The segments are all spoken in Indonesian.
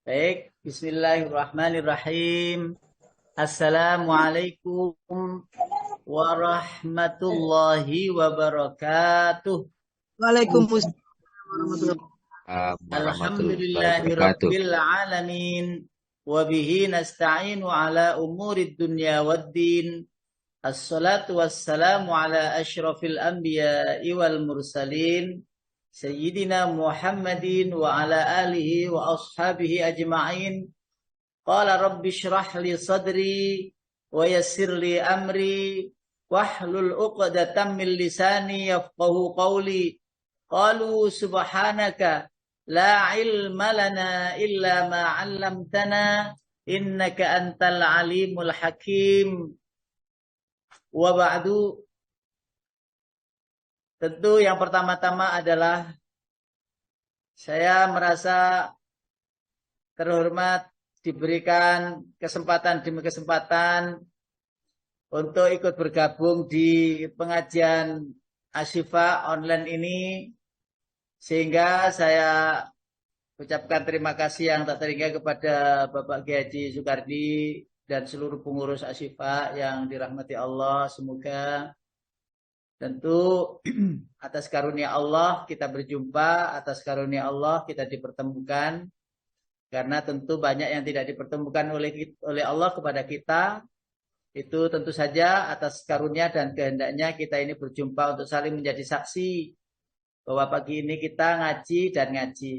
Baik, Bismillahirrahmanirrahim. Assalamualaikum warahmatullahi wabarakatuh. Waalaikumsalam warahmatullahi Warahmatullahi Alhamdulillahi wabarakatuh. rabbil alamin. Wabihi nasta'inu ala umurid dunya waddin. Assalatu wassalamu ala ashrafil anbiya'i wal mursalin. Sayyidina Muhammadin wa ala alihi wa ashabihi ajma'in. Qala rabbi shrah li sadri wa yassir li amri wahlul 'uqdatam min lisani yafqahu qawli. Qalu subhanaka la ilma lana illa ma 'allamtana innaka antal alimul hakim. Wa ba'du. Tentu yang pertama-tama adalah saya merasa terhormat diberikan kesempatan demi kesempatan untuk ikut bergabung di pengajian Asyifa online ini, sehingga saya ucapkan terima kasih yang tak terhingga kepada Bapak Kiai Haji Soekardi dan seluruh pengurus Asyifa yang dirahmati Allah. Semoga tentu atas karunia Allah kita berjumpa, atas karunia Allah kita dipertemukan. Karena tentu banyak yang tidak dipertemukan oleh Allah kepada kita. Itu tentu saja atas karunia dan kehendaknya kita ini berjumpa untuk saling menjadi saksi bahwa pagi ini kita ngaji dan ngaji.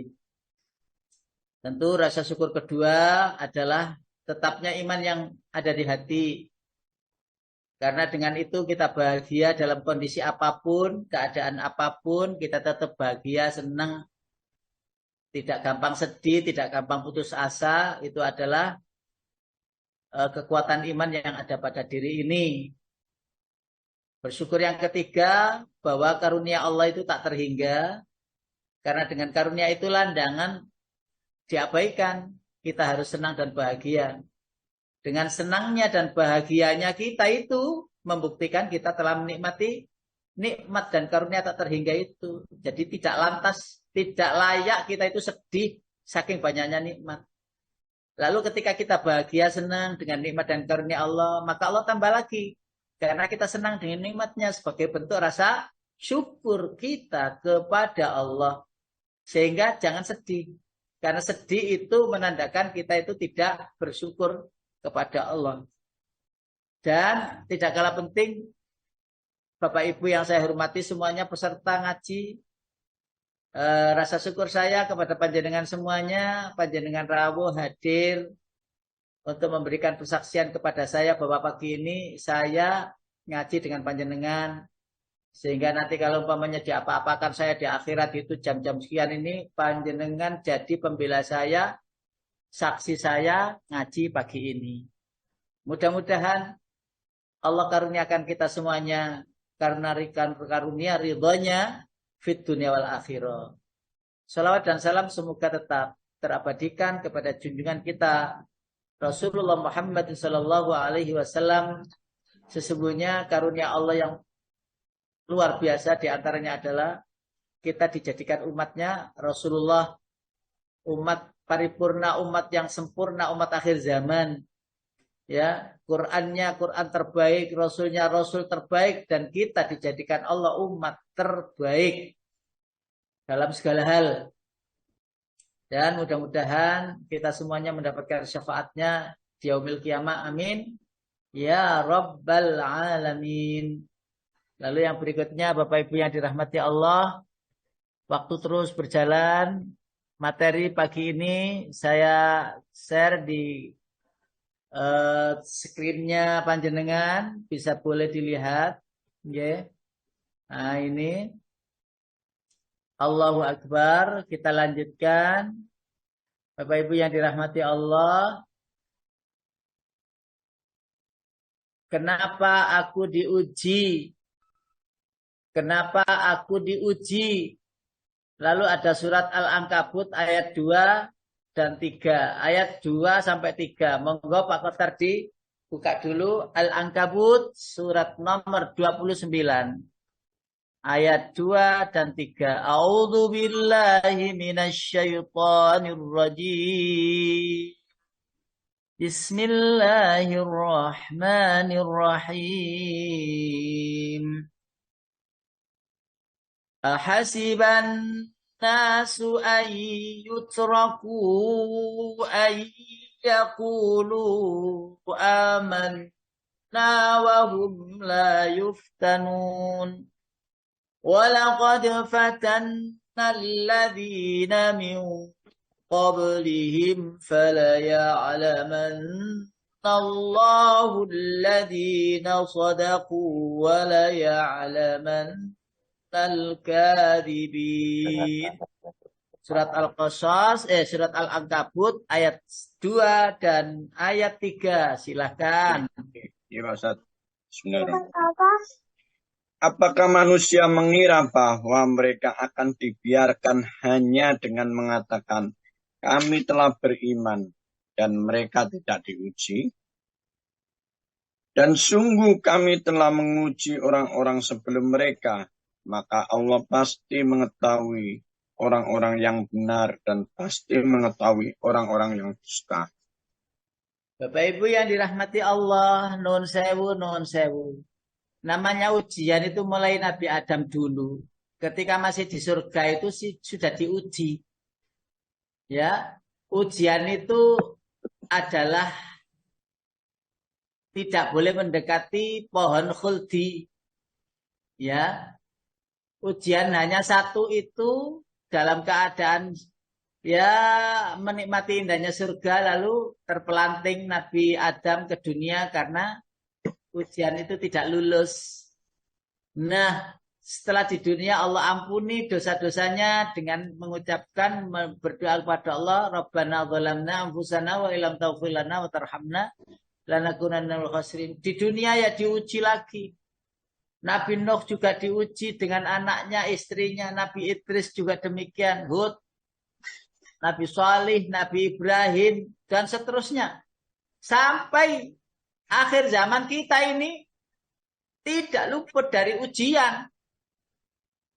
Tentu rasa syukur kedua adalah tetapnya iman yang ada di hati. Karena dengan itu kita bahagia dalam kondisi apapun, keadaan apapun, kita tetap bahagia, senang. Tidak gampang sedih, tidak gampang putus asa. Itu adalah kekuatan iman yang ada pada diri ini. Bersyukur yang ketiga, bahwa karunia Allah itu tak terhingga. Karena dengan karunia itulah jangan diabaikan. Kita harus senang dan bahagia. Dengan senangnya dan bahagianya kita itu membuktikan kita telah menikmati nikmat dan karunia tak terhingga itu. Jadi tidak lantas, tidak layak kita itu sedih saking banyaknya nikmat. Lalu ketika kita bahagia, senang dengan nikmat dan karunia Allah, maka Allah tambah lagi. Karena kita senang dengan nikmatnya sebagai bentuk rasa syukur kita kepada Allah. Sehingga jangan sedih. Karena sedih itu menandakan kita itu tidak bersyukur kepada Allah. Dan tidak kalah penting, Bapak Ibu yang saya hormati semuanya peserta ngaji, rasa syukur saya kepada panjenengan semuanya, panjenengan rawuh hadir untuk memberikan persaksian kepada saya bahwa pagi ini saya ngaji dengan panjenengan, sehingga nanti kalau umpamanya diapa-apakan saya di akhirat itu jam-jam sekian ini, panjenengan jadi pembela saya, saksi saya ngaji pagi ini. Mudah-mudahan Allah karuniakan kita semuanya karena karunia ridhonya fit dunia wal akhirah. Salawat dan salam semoga tetap terabadikan kepada junjungan kita Rasulullah Muhammad sallallahu alaihi wasallam. Sesungguhnya karunia Allah yang luar biasa diantaranya adalah kita dijadikan umatnya Rasulullah, umat paripurna, umat yang sempurna, umat akhir zaman. Ya, Qurannya Quran terbaik, Rasulnya Rasul terbaik, dan kita dijadikan Allah umat terbaik dalam segala hal. Dan mudah-mudahan kita semuanya mendapatkan syafaatnya di yaumil qiyamah. Amin. Ya Rabbal Alamin. Lalu yang berikutnya Bapak Ibu yang dirahmati Allah, waktu terus berjalan. Materi pagi ini saya share di screennya panjenengan, bisa boleh dilihat. Yeah. Nah ini Allahu Akbar. Kita lanjutkan. Bapak Ibu yang dirahmati Allah, kenapa aku diuji? Kenapa aku diuji? Lalu ada surat Al-Ankabut ayat 2 dan 3. Ayat 2 sampai 3. Monggo Pak Kotar dibuka dulu Al-Ankabut surat nomor 29. ayat 2 dan 3. A'udzu billahi minasyaitonir rajim. Bismillahirrahmanirrahim. Ahasiban nasu an yutraku an yaqulu amanna wa hum la yuftanun. Walaqad fatanna alladhina min qablihim falaya'lamanna Allahu alladhina sadaqu wa laya'lamanna al-kadhibin. Surat Al-Qasas, surat Al-Ankabut ayat 2 dan ayat 3. Silahkan. Ya, Ustaz. Bismillahirrahmanirrahim. Apakah manusia mengira bahwa mereka akan dibiarkan hanya dengan mengatakan, kami telah beriman, dan mereka tidak diuji? Dan sungguh kami telah menguji orang-orang sebelum mereka, maka Allah pasti mengetahui orang-orang yang benar dan pasti mengetahui orang-orang yang dusta. Bapak Ibu yang dirahmati Allah, nun sewu. Namanya ujian itu mulai Nabi Adam dulu. Ketika masih di surga itu sudah diuji. Ya, ujian itu adalah tidak boleh mendekati pohon khuldi. Ya, ujian hanya satu itu dalam keadaan ya menikmati indahnya surga lalu terpelanting Nabi Adam ke dunia karena ujian itu tidak lulus. Nah, setelah di dunia Allah ampuni dosa-dosanya dengan mengucapkan berdoa kepada Allah, Rabbana zalamna anfusana wa illam taghfir lana wa tarhamna lanakunanna minal khasirin. Di dunia ya diuji lagi. Nabi Nuh juga diuji dengan anaknya, istrinya. Nabi Idris juga demikian. Hud, Nabi Salih, Nabi Ibrahim, dan seterusnya. Sampai akhir zaman kita ini tidak luput dari ujian.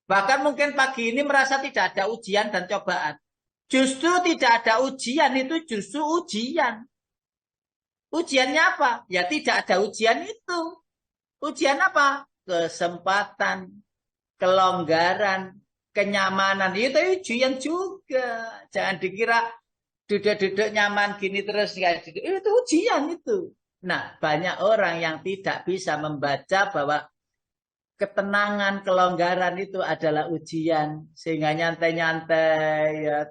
Bahkan mungkin pagi ini merasa tidak ada ujian dan cobaan. Justru tidak ada ujian itu justru ujian. Ujiannya apa? Ya tidak ada ujian itu. Ujian apa? Kesempatan, kelonggaran, kenyamanan. Itu ujian juga. Jangan dikira duduk-duduk nyaman gini terus. Itu ujian itu. Nah, banyak orang yang tidak bisa membaca bahwa ketenangan, kelonggaran itu adalah ujian. Sehingga nyantai-nyantai, ya,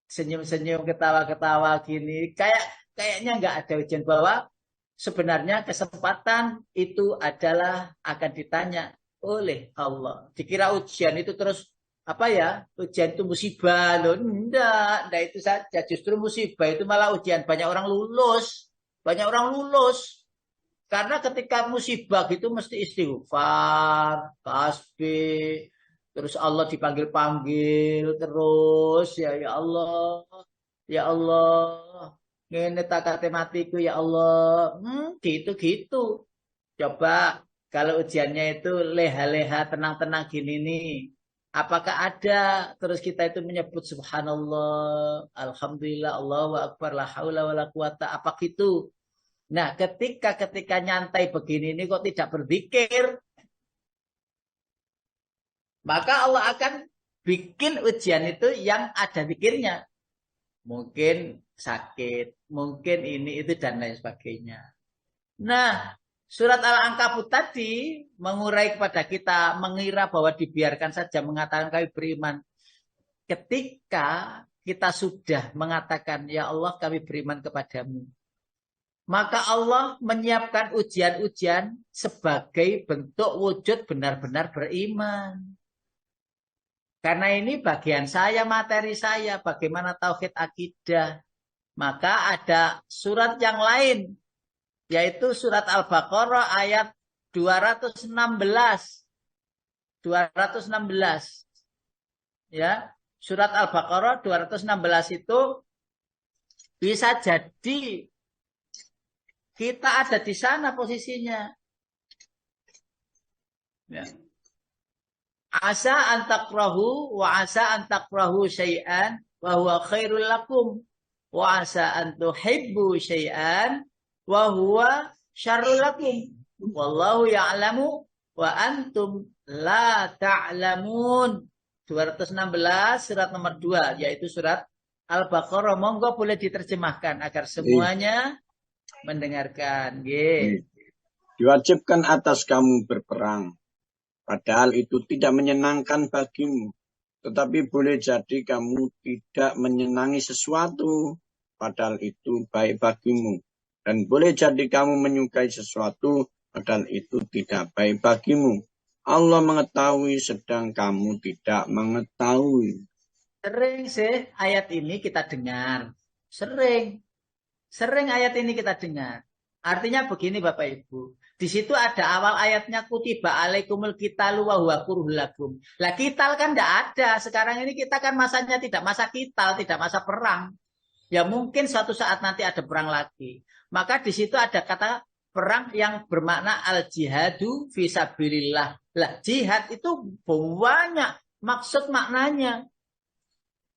senyum-senyum, ketawa-ketawa gini. Kayaknya nggak ada ujian bahwa sebenarnya kesempatan itu adalah akan ditanya oleh Allah. Dikira ujian itu terus ujian itu musibah loh. Enggak itu saja. Justru musibah itu malah ujian. Banyak orang lulus. Karena ketika musibah gitu mesti istighfar, tasbih, terus Allah dipanggil-panggil terus. Ya Allah. Ini takate matiku ya Allah. Gitu. Coba kalau ujiannya itu leha-leha, tenang-tenang gini nih. Apakah ada terus kita itu menyebut subhanallah, alhamdulillah, Allahu akbar, la haula wala quwata, apa gitu. Nah, ketika nyantai begini ini kok tidak berzikir, maka Allah akan bikin ujian itu yang ada zikirnya. Mungkin sakit, mungkin ini itu dan lain sebagainya. Nah, surat Al-Ankabut tadi mengurai kepada kita mengira bahwa dibiarkan saja mengatakan kami beriman. Ketika kita sudah mengatakan ya Allah kami beriman kepadamu, maka Allah menyiapkan ujian-ujian sebagai bentuk wujud benar-benar beriman. Karena ini bagian saya, materi saya, bagaimana tauhid akidah. Maka ada surat yang lain, yaitu surat Al-Baqarah ayat 216. Ya, surat Al-Baqarah 216 itu bisa jadi kita ada di sana posisinya. Ya. Asa antakrahu wa asa antakrahu syai'an wa huwa khairul lakum wa asa antuhibbu syai'an wa huwa syarrul lakum wallahu ya'lamu wa antum la ta'lamun. 216 surat nomor 2 yaitu surat Al-Baqarah. Monggo boleh diterjemahkan agar semuanya mendengarkan. Diwajibkan atas kamu berperang, padahal itu tidak menyenangkan bagimu. Tetapi boleh jadi kamu tidak menyenangi sesuatu, padahal itu baik bagimu. Dan boleh jadi kamu menyukai sesuatu, padahal itu tidak baik bagimu. Allah mengetahui sedang kamu tidak mengetahui. Sering sih ayat ini kita dengar. Sering ayat ini kita dengar. Artinya begini Bapak Ibu. Di situ ada awal ayatnya kutiba alaikumul qitalu wa huwa kurhul lakum. Lah qital kan enggak ada. Sekarang ini kita kan masanya tidak masa qital, tidak masa perang. Ya mungkin suatu saat nanti ada perang lagi. Maka di situ ada kata perang yang bermakna al-jihadu fisabilillah. Lah jihad itu banyak maksud maknanya.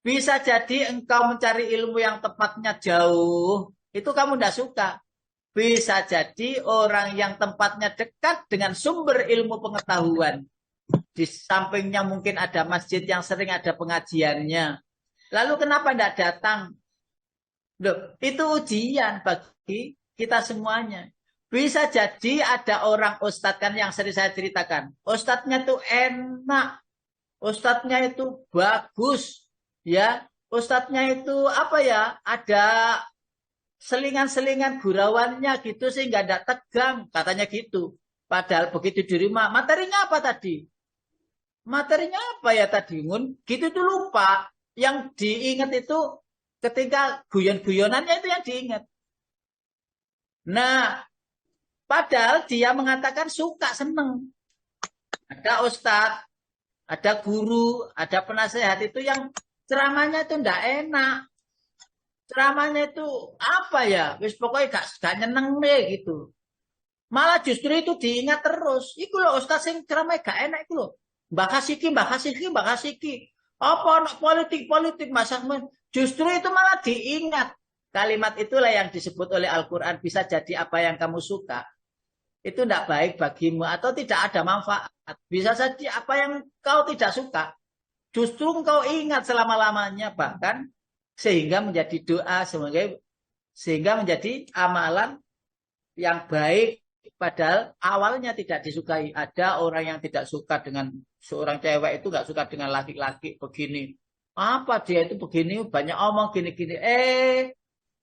Bisa jadi engkau mencari ilmu yang tepatnya jauh, itu kamu tidak suka. Bisa jadi orang yang tempatnya dekat dengan sumber ilmu pengetahuan. Di sampingnya mungkin ada masjid yang sering ada pengajiannya. Lalu kenapa tidak datang? Loh, itu ujian bagi kita semuanya. Bisa jadi ada orang ustadz kan yang sering saya ceritakan. Ustadznya itu enak. Ustadznya itu bagus. Ya, ustadznya itu apa ya? Ada selingan-selingan gurauannya gitu sehingga tidak tegang. Katanya gitu. Padahal begitu di rumah. Materinya apa tadi? Materinya apa ya tadi? Gitu tuh lupa. Yang diingat itu ketika guyon-guyonannya itu yang diingat. Nah, padahal dia mengatakan suka, seneng. Ada ustadz, ada guru, ada penasehat itu yang ceramahnya itu ndak enak. Ceramahnya itu apa ya? Wis pokoknya gak nyeneng deh gitu. Malah justru itu diingat terus. Iku loh ustadz yang ceramahnya gak enak iku loh. Mbak Kasiki. Apa anak politik masa justru itu malah diingat. Kalimat itulah yang disebut oleh Al-Quran. Bisa jadi apa yang kamu suka. Itu tidak baik bagimu. Atau tidak ada manfaat. Bisa saja apa yang kau tidak suka. Justru kau ingat selama-lamanya. Bahkan sehingga menjadi doa. Sehingga menjadi amalan yang baik. Padahal awalnya tidak disukai. Ada orang yang tidak suka dengan seorang cewek itu gak suka dengan laki-laki begini. Apa dia itu begini? Banyak omong gini-gini.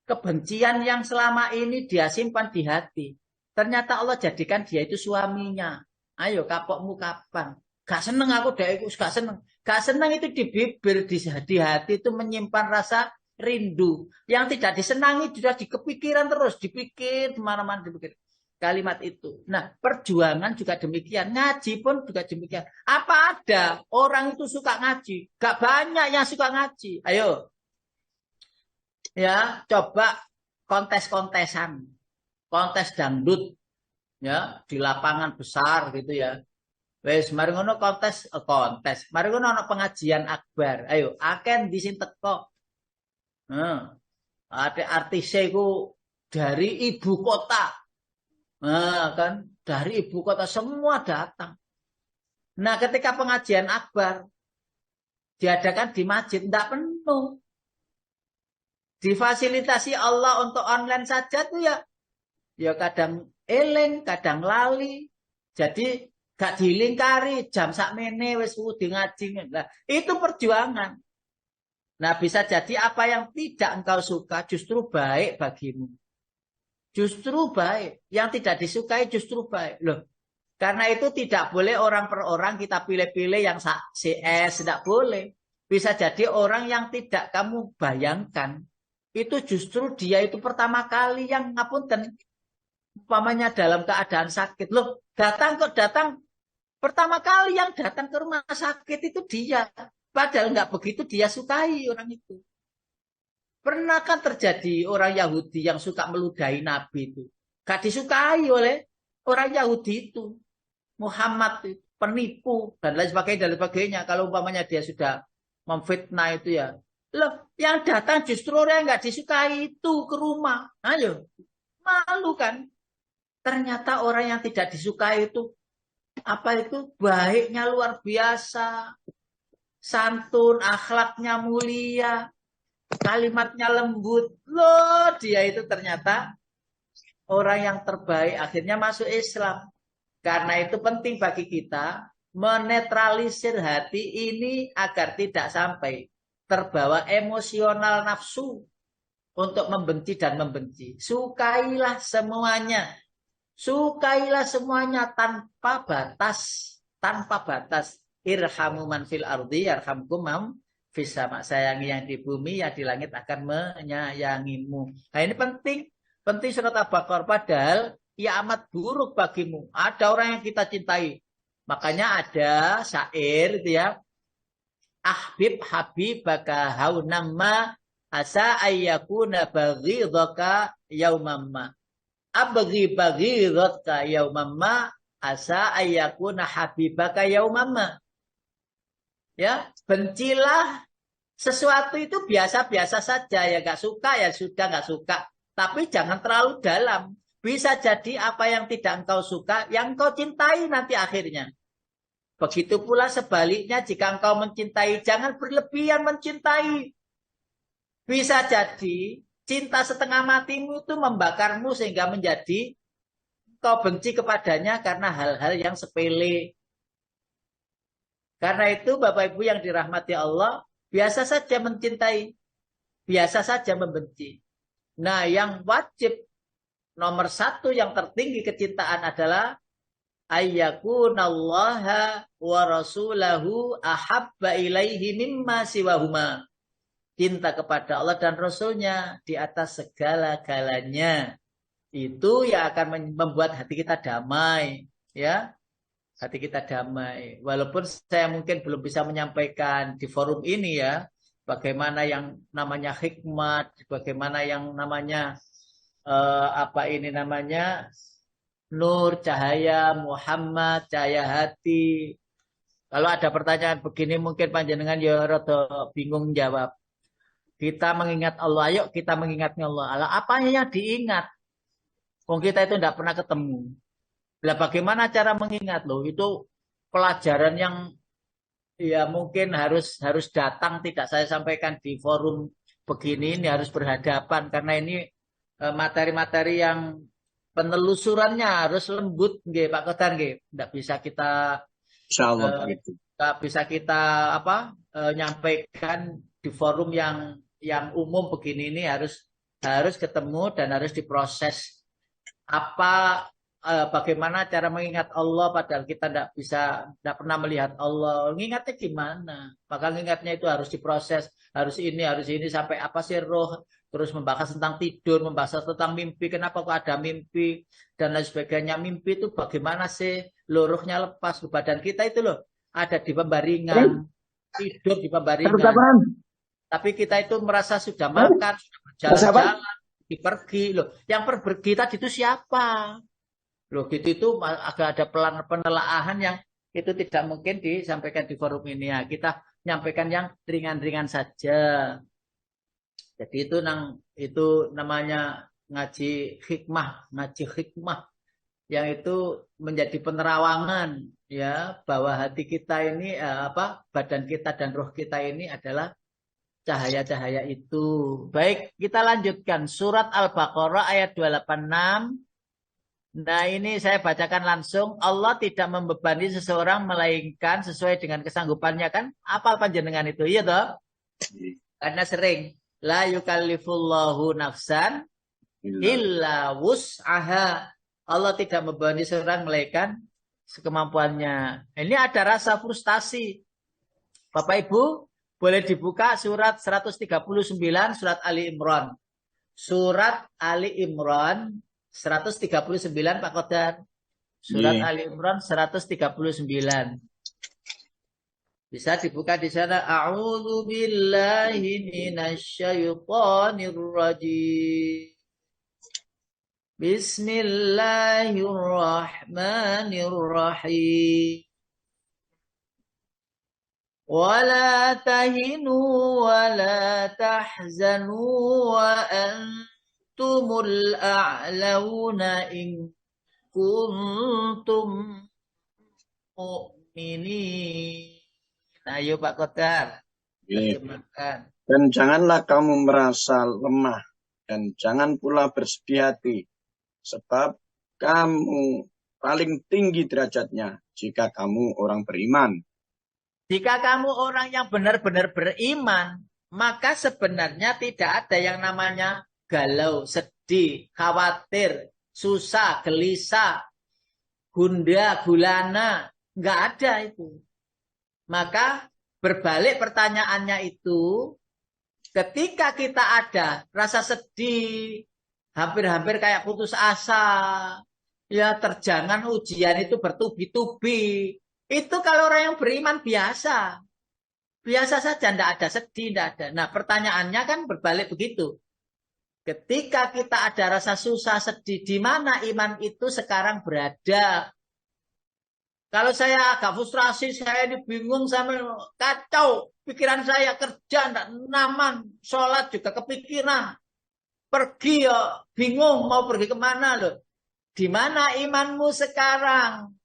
Kebencian yang selama ini dia simpan di hati. Ternyata Allah jadikan dia itu suaminya. Ayo kapokmu kapan? Gak seneng aku deh, gak seneng. Gak seneng itu di bibir, di hati itu menyimpan rasa rindu. Yang tidak disenangi sudah dikepikiran terus, dipikir kemana-mana dipikir. Kalimat itu. Nah, perjuangan juga demikian. Ngaji pun juga demikian. Apa ada orang itu suka ngaji? Gak banyak yang suka ngaji. Ayo. Ya, coba kontes-kontesan. Kontes dangdut. Ya, di lapangan besar gitu ya. Wes, mari ngono kontes. Mari ngono ana pengajian akbar. Ayo, aken di sini teko. Ada artisnya itu dari ibu kota. Nah, kan dari ibu kota semua datang. Nah, ketika pengajian akbar diadakan di masjid tidak penuh. Difasilitasi Allah untuk online saja tuh ya kadang eling, kadang lali. Jadi gak dilingkari jam sakmene wis kudu ngaji. Nah, itu perjuangan. Nah, bisa jadi apa yang tidak engkau suka justru baik bagimu. Justru baik. Yang tidak disukai justru baik. Loh. Karena itu tidak boleh orang per orang kita pilih-pilih yang CS. Tidak boleh. Bisa jadi orang yang tidak kamu bayangkan. Itu justru dia itu pertama kali yang ngapunten. Umpamanya dalam keadaan sakit. Loh, datang. Pertama kali yang datang ke rumah sakit itu dia. Padahal nggak begitu dia sukai orang itu. Pernah kan terjadi orang Yahudi yang suka meludahi Nabi itu. Gak disukai oleh orang Yahudi itu. Muhammad itu. penipu, dan lain sebagainya. Kalau umpamanya dia sudah memfitnah itu ya. Loh, yang datang justru orang yang nggak disukai itu ke rumah. Ayo, malu kan? Ternyata orang yang tidak disukai itu, apa itu? Baiknya luar biasa. Santun, akhlaknya mulia. Kalimatnya lembut. Loh, dia itu ternyata orang yang terbaik. Akhirnya masuk Islam. Karena itu penting bagi kita menetralisir hati ini agar tidak sampai terbawa emosional nafsu untuk membenci dan membenci. Sukailah semuanya. Sukailah semuanya tanpa batas. Tanpa batas. Irhamu man fil ardi yarhamkum man fis sama. Sayangi yang di bumi, yang di langit akan menyayangimu. Nah ini penting. Penting surat Al-Baqarah. Padahal ya amat buruk bagimu. Ada orang yang kita cintai. Makanya ada syair itu ya. Ahbib habibaka haunamma asa ayyakuna baghidhaka yaumamma. Abghi baghidhaka yaumamma asa ayyakuna habibaka yaumamma. Ya, bencilah sesuatu itu biasa-biasa saja. Ya gak suka ya sudah gak suka. Tapi jangan terlalu dalam. Bisa jadi apa yang tidak engkau suka, yang engkau cintai nanti akhirnya. Begitu pula sebaliknya, jika engkau mencintai, jangan berlebihan mencintai. Bisa jadi cinta setengah matimu itu membakarmu sehingga menjadi engkau benci kepadanya karena hal-hal yang sepele. Karena itu Bapak Ibu yang dirahmati Allah, biasa saja mencintai, biasa saja membenci. Nah, yang wajib nomor satu yang tertinggi kecintaan adalah ayyakunallaha wa rasulahu ahabba ilaihi mimma siwahuma. Cinta kepada Allah dan Rasulnya di atas segala-galanya. Itu yang akan membuat hati kita damai. Ya, hati kita damai. Walaupun saya mungkin belum bisa menyampaikan di forum ini ya, bagaimana yang namanya hikmat, bagaimana yang namanya nur, cahaya, Muhammad, cahaya hati. Kalau ada pertanyaan begini mungkin panjenengan ya rada bingung jawab. Kita mengingat Allah, ayo kita mengingatnya Allah. Apa yang diingat? Wong kita itu tidak pernah ketemu. Lah bagaimana cara mengingat loh? Itu pelajaran yang ya mungkin harus datang, tidak saya sampaikan di forum begini, ini harus berhadapan karena ini materi-materi yang penelusurannya harus lembut nggih Pak Kodan nggih. Tidak bisa kita Insyaallah begitu. Tidak bisa kita nyampaikan di forum yang umum begini, ini harus ketemu dan harus diproses. Bagaimana cara mengingat Allah padahal kita tidak pernah melihat Allah. Mengingatnya gimana? Maka mengingatnya itu harus diproses, harus ini sampai apa sih roh, terus membahas tentang tidur, membahas tentang mimpi, kenapa kok ada mimpi dan lain sebagainya. Mimpi itu bagaimana sih? Rohnya lepas ke badan kita itu loh, ada di pembaringan, tidur di pembaringan. Tapi kita itu merasa sudah makan, sudah berjalan-jalan, pergi loh. Yang pergi tadi itu siapa? Loh gitu itu agak ada penelaahan yang itu tidak mungkin disampaikan di forum ini ya. Kita nyampaikan yang ringan-ringan saja. Jadi itu namanya ngaji hikmah yang itu menjadi penerawangan ya bahwa hati kita ini badan kita dan roh kita ini adalah cahaya-cahaya itu. Baik, kita lanjutkan surat Al-Baqarah ayat 286. Nah ini saya bacakan langsung. Allah tidak membebani seseorang melainkan sesuai dengan kesanggupannya kan? Apal panjenengan itu, iya toh? Karena sering la yukallifullahu nafsan illa wus'aha. Allah tidak membebani seseorang melainkan sekemampuannya. Ini ada rasa frustasi. Bapak Ibu, boleh dibuka surat 139 surat Ali Imran. Surat Ali Imran 139 Pak Qadar. Surat Ali Imran 139. Bisa dibuka di sana. A'udzu billahi minasyaitonir rajim. Bismillahirrahmanirrahim. Wala tahinu wala tahzanu wa antumul a'launa in kuntum mu'minin. Ayo Pak Kodar. Terjemahkan. Dan janganlah kamu merasa lemah dan jangan pula bersedih hati, sebab kamu paling tinggi derajatnya jika kamu orang beriman. Jika kamu orang yang benar-benar beriman, maka sebenarnya tidak ada yang namanya galau, sedih, khawatir, susah, gelisah, gundah, gulana. Nggak ada itu. Maka berbalik pertanyaannya itu, ketika kita ada rasa sedih, hampir-hampir kayak putus asa, ya terjangan ujian itu bertubi-tubi. Itu kalau orang yang beriman biasa. Biasa saja, tidak ada sedih, tidak ada. Nah pertanyaannya kan berbalik begitu. Ketika kita ada rasa susah, sedih, di mana iman itu sekarang berada? Kalau saya agak frustrasi, saya ini bingung, sampai kacau. Pikiran saya kerja, tidak nyaman. Sholat juga kepikiran. Pergi ya, bingung mau pergi kemana loh. Di mana imanmu sekarang?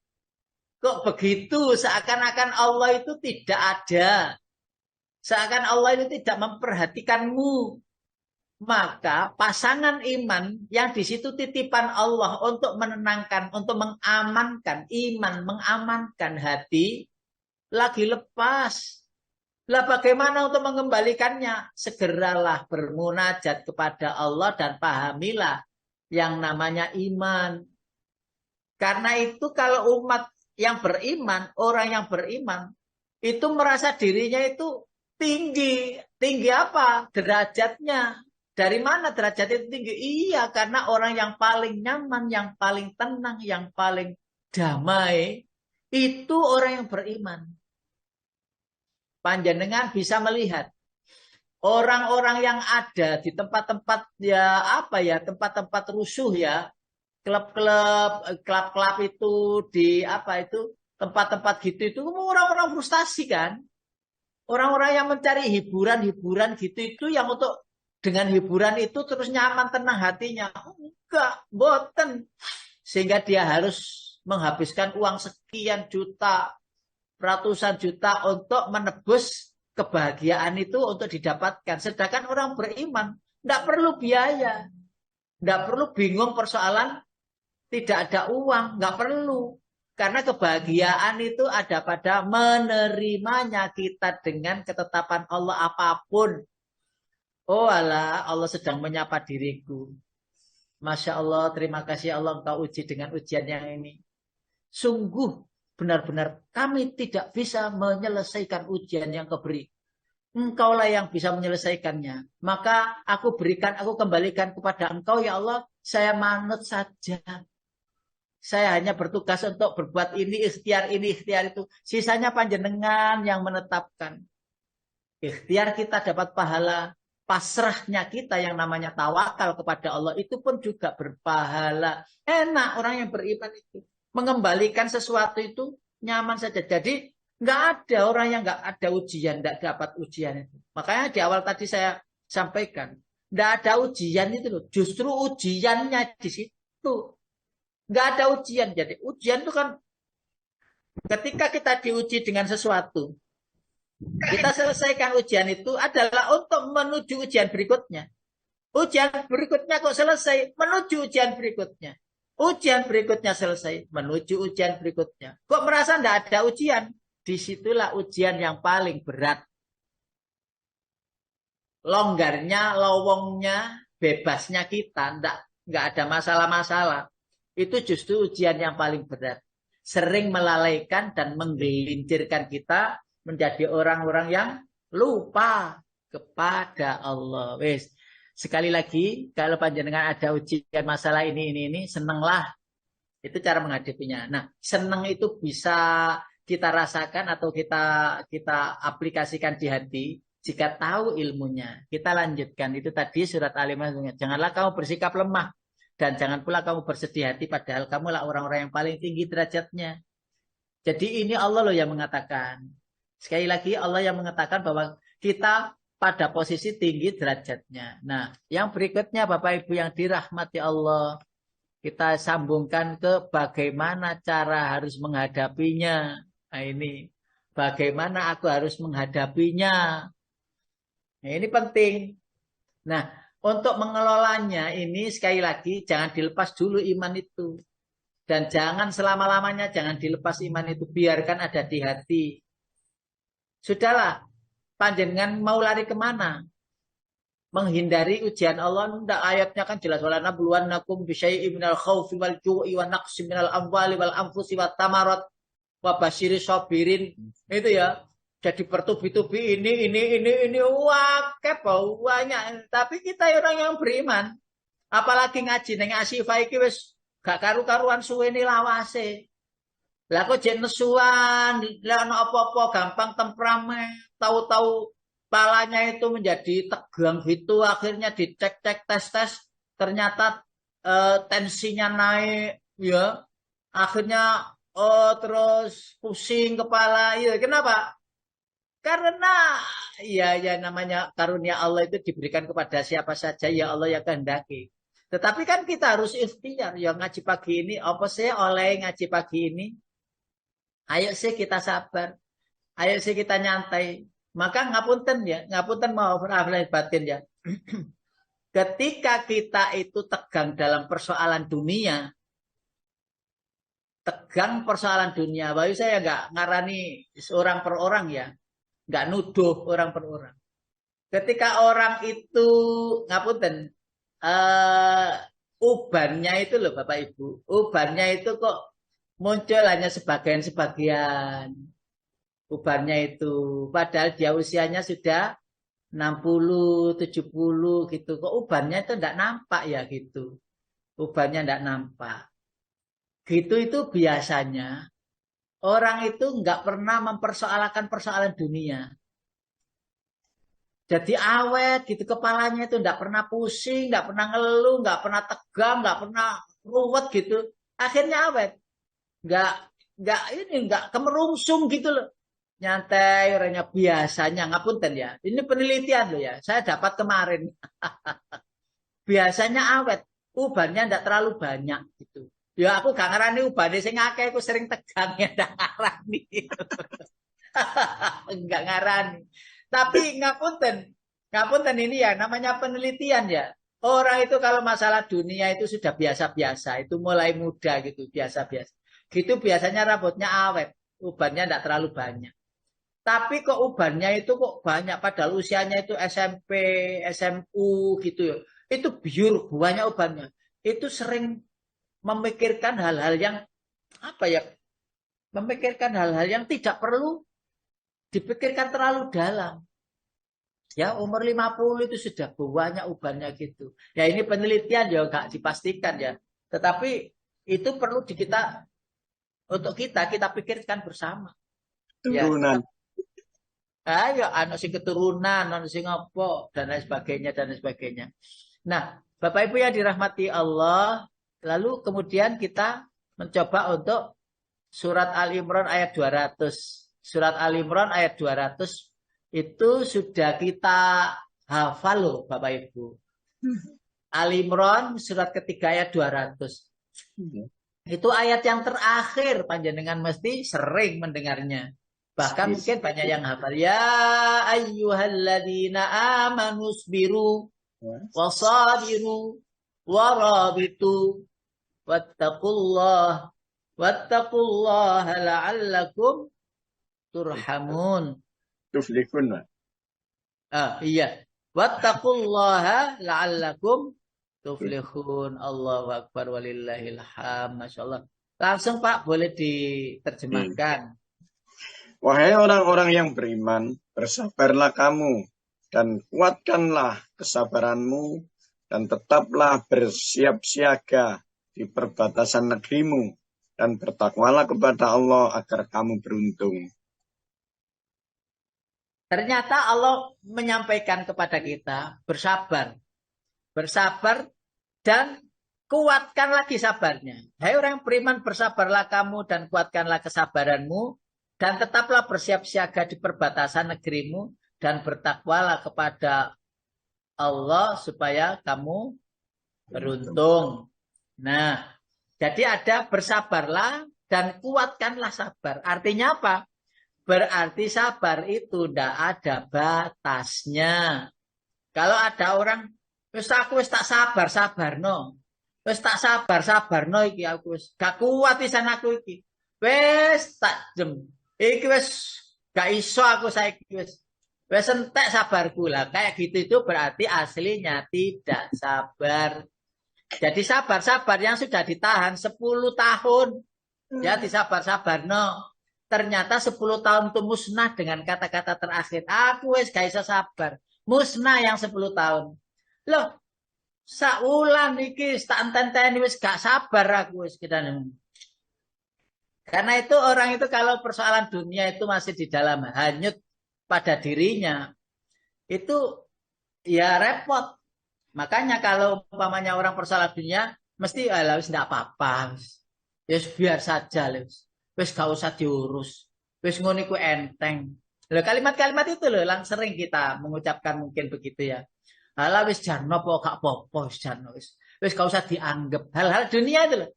Kok begitu? Seakan-akan Allah itu tidak ada. Seakan Allah itu tidak memperhatikanmu. Maka pasangan iman yang di situ titipan Allah untuk menenangkan, untuk mengamankan iman, mengamankan hati, lagi lepas. Lah bagaimana untuk mengembalikannya? Segeralah bermunajat kepada Allah dan pahamilah yang namanya iman. Karena itu kalau umat yang beriman, orang yang beriman, itu merasa dirinya itu tinggi. Tinggi apa? Derajatnya. Dari mana derajat itu tinggi? Iya, karena orang yang paling nyaman, yang paling tenang, yang paling damai, itu orang yang beriman. Panjenengan bisa melihat orang-orang yang ada di tempat-tempat ya apa ya, tempat-tempat rusuh ya, klub-klub itu di apa itu, tempat-tempat gitu itu orang-orang frustasi kan. Orang-orang yang mencari hiburan-hiburan gitu itu yang untuk dengan hiburan itu terus nyaman tenang hatinya. Enggak, boten. Sehingga dia harus menghabiskan uang sekian juta, ratusan juta untuk menebus kebahagiaan itu untuk didapatkan. Sedangkan orang beriman tidak perlu biaya. Tidak perlu bingung persoalan tidak ada uang. Nggak perlu. Karena kebahagiaan itu ada pada menerimanya kita dengan ketetapan Allah apapun. Oh Allah, Allah sedang menyapa diriku. Masya Allah, terima kasih Allah engkau uji dengan ujian yang ini. Sungguh benar-benar kami tidak bisa menyelesaikan ujian yang kau beri. Engkaulah yang bisa menyelesaikannya. Maka aku berikan, aku kembalikan kepada engkau ya Allah. Saya manut saja. Saya hanya bertugas untuk berbuat ini, ikhtiar itu. Sisanya panjenengan yang menetapkan. Ikhtiar kita dapat pahala. Pasrahnya kita yang namanya tawakal kepada Allah itu pun juga berpahala. Enak orang yang beriman itu. Mengembalikan sesuatu itu nyaman saja. Jadi nggak ada orang yang nggak ada ujian, nggak dapat ujian itu. Makanya di awal tadi saya sampaikan, nggak ada ujian itu loh. Justru ujiannya di situ. Nggak ada ujian. Jadi ujian itu kan ketika kita diuji dengan sesuatu, kita selesaikan ujian itu adalah untuk menuju ujian berikutnya. Ujian berikutnya kok selesai, menuju ujian berikutnya. Ujian berikutnya selesai, menuju ujian berikutnya. Kok merasa tidak ada ujian? Disitulah ujian yang paling berat. Longgarnya, lowongnya, bebasnya kita, nggak ada masalah-masalah. Itu justru ujian yang paling berat. Sering melalaikan dan menggelincirkan kita menjadi orang-orang yang lupa kepada Allah. Wes, sekali lagi, kalau panjenengan ada ujian masalah ini, senenglah. Itu cara menghadapinya. Nah, seneng itu bisa kita rasakan atau kita aplikasikan di hati jika tahu ilmunya. Kita lanjutkan. Itu tadi surat Al-Imran. Janganlah kamu bersikap lemah. Dan jangan pula kamu bersedih hati padahal kamulah orang-orang yang paling tinggi derajatnya. Jadi ini Allah loh yang mengatakan. Sekali lagi Allah yang mengatakan bahwa kita pada posisi tinggi derajatnya. Nah, yang berikutnya Bapak Ibu yang dirahmati Allah, kita sambungkan ke bagaimana cara harus menghadapinya. Nah, ini bagaimana aku harus menghadapinya. Nah, ini penting. Nah, untuk mengelolanya ini sekali lagi jangan dilepas dulu iman itu. Dan jangan selama-lamanya jangan dilepas iman itu. Biarkan ada di hati. Sudahlah, panjenengan mau lari kemana? Menghindari ujian Allah. Enggak, ayatnya kan jelas. Wala nabluwannakum bisyai'im minal khawfi wal ju'i wa naqsim minal amwali wal anfusi wat tamarat wa basyiri sabirin. Itu ya. Jadi bertubi-tubi ini. Wah, banyak. Tapi kita orang yang beriman. Apalagi ngaji. Neng Asifah iki wis gak karu-karuan suwe ini lawase. Lah kok jen nesuan, lah ono apa-apa gampang temperamen, tahu-tahu palanya itu menjadi tegang gitu, akhirnya dicek-cek tes-tes, ternyata tensinya naik, ya. Akhirnya terus pusing kepala, ya. Kenapa? Karena ya namanya karunia Allah itu diberikan kepada siapa saja ya Allah yang kehendaki. Tetapi kan kita harus ikhtiar, ya ngaji pagi ini, apa sih oleh ngaji pagi ini? Ayo sih kita sabar. Ayo sih kita nyantai. Maka ngapunten ya. Ngapunten mau lahir batin ya. Ketika kita itu tegang dalam persoalan dunia. Tegang persoalan dunia. Bayu saya nggak ngarani seorang per orang ya. Nggak nuduh orang per orang. Ketika orang itu ngapunten. Ubannya itu loh Bapak Ibu. Ubannya itu kok muncul hanya sebagian-sebagian ubannya itu. Padahal dia usianya sudah 60, 70 gitu. Kok ubannya itu tidak nampak ya gitu. Ubannya tidak nampak. Gitu itu biasanya orang itu nggak pernah mempersoalkan persoalan dunia. Jadi awet gitu kepalanya itu tidak pernah pusing, nggak pernah ngeluh, nggak pernah tegang, nggak pernah ruwet gitu. Akhirnya awet. Nggak kemerungsung gitu loh, nyantai orangnya biasanya. Ngapunten ya, ini penelitian loh ya, saya dapat kemarin. Biasanya awet, ubannya nggak terlalu banyak gitu ya. Aku gak ngarani ubannya sing akeh, aku sering tegang ya nggak ngarani. Nggak ngarani, tapi ngapunten ini ya namanya penelitian ya. Orang itu kalau masalah dunia itu sudah biasa-biasa, itu mulai muda gitu, biasa-biasa. Gitu biasanya rambutnya awet, ubannya tidak terlalu banyak. Tapi kok ubannya itu kok banyak, padahal usianya itu SMP, SMU gitu ya. Itu biur banyak ubannya. Itu sering memikirkan hal-hal yang apa ya? Memikirkan hal-hal yang tidak perlu dipikirkan terlalu dalam. Ya umur 50 itu sudah banyak ubannya gitu. Ya ini penelitian ya nggak dipastikan ya. Tetapi itu perlu kita untuk kita pikirkan bersama. Turunan. Ya. Ayo, anak sing keturunan, anak sing apa, dan lain sebagainya. Nah, Bapak Ibu yang dirahmati Allah, lalu kemudian kita mencoba untuk surat Al-Imran ayat 200. Surat Al-Imran ayat 200 itu sudah kita hafal loh Bapak Ibu. Al-Imran surat ketiga ayat 200. Itu ayat yang terakhir, panjenengan mesti sering mendengarnya. Bahkan mungkin banyak yang hafal. Ya ayyuhalladzina amanu sabiru wasabiru warabitu wattaqullaha la'allakum turhamun. Tuflihun. Iya. Wattaqullaha la'allakum tuflihun. Allahu akbar walillahil hamd. Masyaallah. Langsung Pak boleh diterjemahkan. Wahai orang-orang yang beriman, bersabarlah kamu dan kuatkanlah kesabaranmu dan tetaplah bersiap siaga di perbatasan negerimu dan bertakwalah kepada Allah agar kamu beruntung. Ternyata Allah menyampaikan kepada kita bersabar. Bersabar dan kuatkan lagi sabarnya. Hai orang beriman, bersabarlah kamu dan kuatkanlah kesabaranmu Dan tetaplah bersiap siaga di perbatasan negerimu dan bertakwalah kepada Allah supaya kamu beruntung. Nah, jadi ada bersabarlah dan kuatkanlah sabar. Artinya apa? Berarti sabar itu tidak ada batasnya. Kalau ada orang, wis aku wis tak sabar no. Wis tak sabar no iki aku wis gak kuat pisan aku iki. Wis tak jem. Iki wis gak iso aku saiki wis. Wis entek sabarku lah. Kayak gitu itu berarti aslinya tidak sabar. Jadi sabar-sabar yang sudah ditahan 10 tahun. Ya disabar-sabar no. Ternyata 10 tahun itu musnah dengan kata-kata terakhir. Aku wis gak iso sabar. Musnah yang 10 tahun. Loh, saulan iki tak enten-enten wis gak sabar aku wis kita. Karena itu orang itu kalau persoalan dunia itu masih di dalam hanyut pada dirinya, itu ya repot. Makanya kalau umpamanya orang persoalan dunia, mesti wis enggak apa-apa. Wis biar saja wis gak usah diurus. Wis ngono iku enteng. Loh, kalimat-kalimat itu loh yang sering kita mengucapkan mungkin begitu ya. Halah wis jarno apa gak apa-apa wis jarno wis gak usah dianggap. Hal-hal dunia itu loh.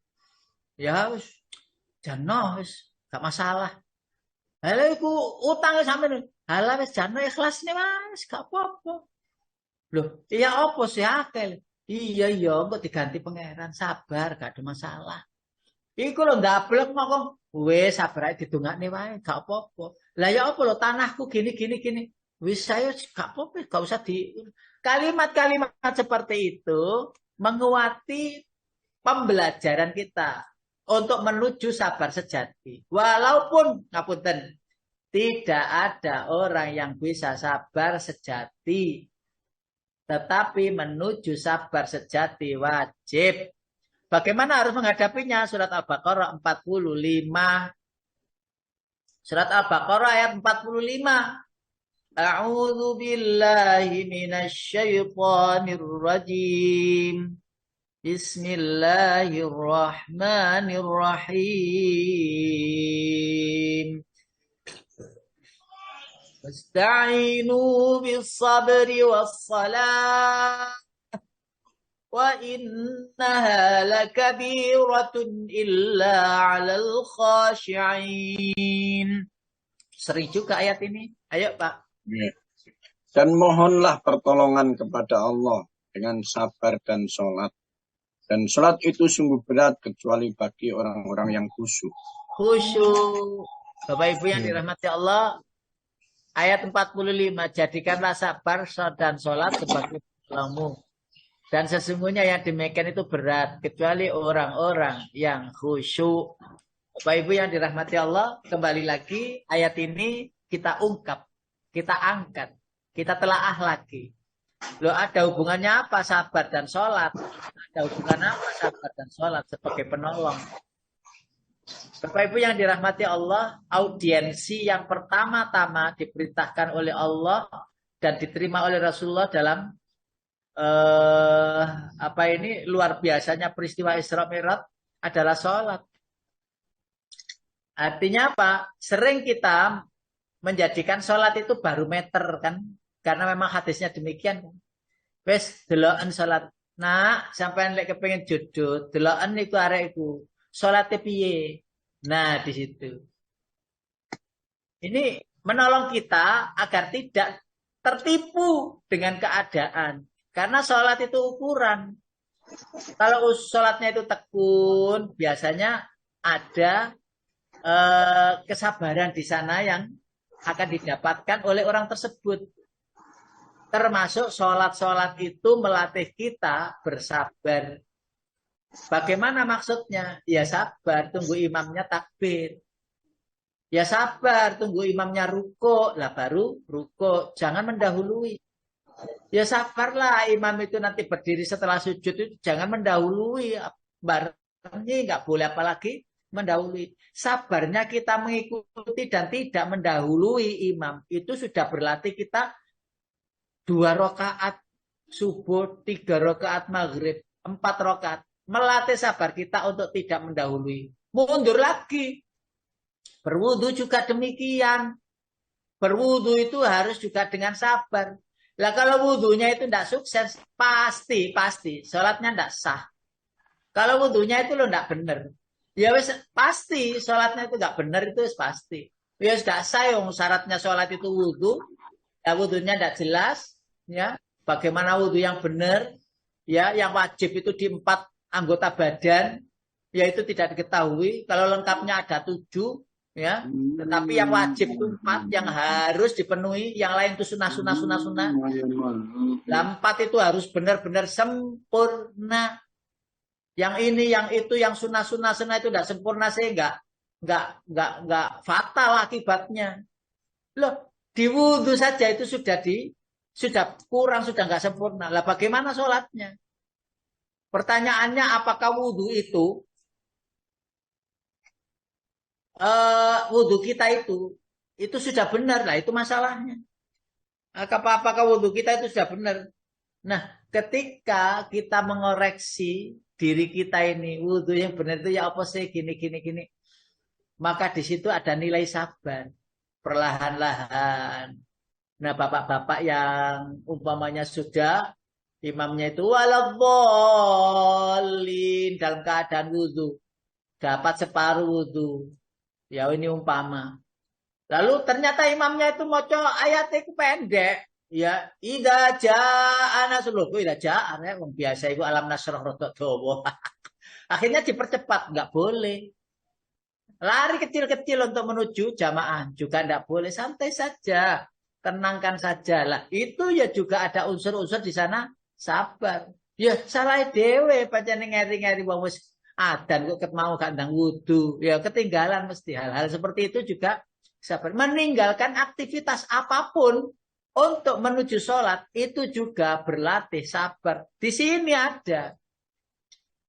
Ya wis jarno wis gak masalah. Halah iku utang sampean. Halah wis jarno ikhlas nih Mas, gak apa-apa. Loh, iya apa sih akeh? Iya kok diganti pangeran, sabar gak ada masalah. Iku lho ndablek ngomong, wis sabar ae didongakne wae, gak apa-apa. Lah ya apa lho tanahku gini. Wis saya gak apa-apa, gak usah di kalimat-kalimat seperti itu menguati pembelajaran kita untuk menuju sabar sejati. Walaupun ngapunten tidak ada orang yang bisa sabar sejati. Tetapi menuju sabar sejati wajib. Bagaimana harus menghadapinya? Surat Al-Baqarah 45. Surat Al-Baqarah ayat 45. A'udzu billahi minasyaitonir rajim. Bismillahirrahmanirrahim. Wasta'inu bis-sabri was-salah. Wa innaha lakabiratun illa 'alal khashi'in. Sering juga ayat ini. Ayo, Pak. Dan mohonlah pertolongan kepada Allah dengan sabar dan sholat. Dan sholat itu sungguh berat kecuali bagi orang-orang yang khusyuk. Khusyuk. Bapak Ibu yang dirahmati Allah. Ayat 45. Jadikanlah sabar dan sholat sebagai penolongmu. Dan sesungguhnya yang demikian itu berat. Kecuali orang-orang yang khusyuk. Bapak Ibu yang dirahmati Allah. Kembali lagi ayat ini kita ungkap. Kita angkat. Kita telaah lagi. Loh, ada hubungannya apa sabar dan sholat? Ada hubungan apa sabar dan sholat sebagai penolong? Bapak Ibu yang dirahmati Allah, audiensi yang pertama-tama diperintahkan oleh Allah dan diterima oleh Rasulullah dalam luar biasanya peristiwa Isra Mi'raj adalah sholat. Artinya apa? Sering kita menjadikan sholat itu barometer kan? Karena memang hadisnya demikian. Wes deloken sholat. Nah, sampai lek kepengin jodoh, deloken niku arek iku. Salate piye? Nah, di situ. Ini menolong kita agar tidak tertipu dengan keadaan. Karena sholat itu ukuran. Kalau sholatnya itu tekun, biasanya ada kesabaran di sana yang akan didapatkan oleh orang tersebut. Termasuk sholat-sholat itu melatih kita bersabar. Bagaimana maksudnya? Ya sabar, tunggu imamnya takbir. Ya sabar, tunggu imamnya ruko, lah baru ruko. Jangan mendahului. Ya sabarlah, imam itu nanti berdiri setelah sujud itu jangan mendahului. Barangnya nggak boleh apalagi mendahului. Sabarnya kita mengikuti dan tidak mendahului imam. Itu sudah berlatih kita 2 rakaat subuh, 3 rakaat maghrib, 4 rakaat. Melatih sabar kita untuk tidak mendahului. Mundur lagi. Berwudu juga demikian. Berwudu itu harus juga dengan sabar. Lah kalau wudunya itu tidak sukses, pasti sholatnya tidak sah. Kalau wudunya itu lo tidak benar, ya wes pasti sholatnya itu nggak benar, itu wes pasti. Ya nggak sah, yang syaratnya sholat itu wudu, ya wudunya tidak jelas, ya. Bagaimana wudu yang benar, ya, yang wajib itu di 4 anggota badan, ya itu tidak diketahui. Kalau lengkapnya ada 7. Ya, tetapi yang wajib itu 4 yang harus dipenuhi, yang lain itu sunah. Lah 4 itu harus benar-benar sempurna. Yang ini, yang itu, yang sunah itu tidak sempurna, sehingga nggak fatal akibatnya. Loh, di wudhu saja itu sudah kurang, sudah nggak sempurna. Lah bagaimana sholatnya? Pertanyaannya, apakah wudhu itu wudhu kita itu sudah benar? Lah itu masalahnya. Apakah wudhu kita itu sudah benar? Nah, ketika kita mengoreksi diri kita ini, wudhu yang benar itu ya apa sih, gini, maka di situ ada nilai sabar, perlahan-lahan. Nah, bapak-bapak yang umpamanya sudah imamnya itu waladhdallin dalam keadaan wudhu, dapat separuh wudhu. Ya ini umpama. Lalu ternyata imamnya itu maca ayat itu pendek. Ya, idza jaa nasrullah. Idza jaa ya wong biasa itu alam nasrah rodok dawa. Akhirnya dipercepat, enggak boleh. Lari kecil-kecil untuk menuju jamaah juga enggak boleh, santai saja. Tenangkan saja lah. Itu ya juga ada unsur-unsur di sana sabar. Ya salah dhewe pancen ngeri-ngeri wong wis adan kok mau kandang wudu, ya ketinggalan mesti. Hal-hal seperti itu juga sabar. Meninggalkan aktivitas apapun untuk menuju sholat itu juga berlatih sabar. Di sini ada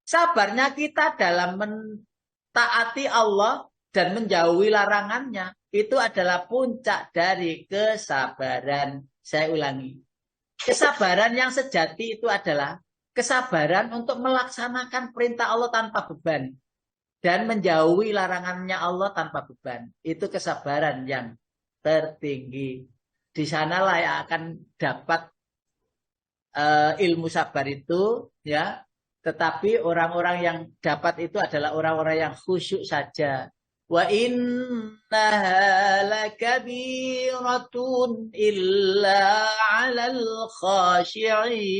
sabarnya kita dalam mentaati Allah dan menjauhi larangannya. Itu adalah puncak dari kesabaran. Saya ulangi, kesabaran yang sejati itu adalah kesabaran untuk melaksanakan perintah Allah tanpa beban dan menjauhi larangannya Allah tanpa beban. Itu kesabaran yang tertinggi. Di sanalah yang akan dapat ilmu sabar itu, ya. Tetapi orang-orang yang dapat itu adalah orang-orang yang khusyuk saja. Wa innaha lakabiratun illa 'alal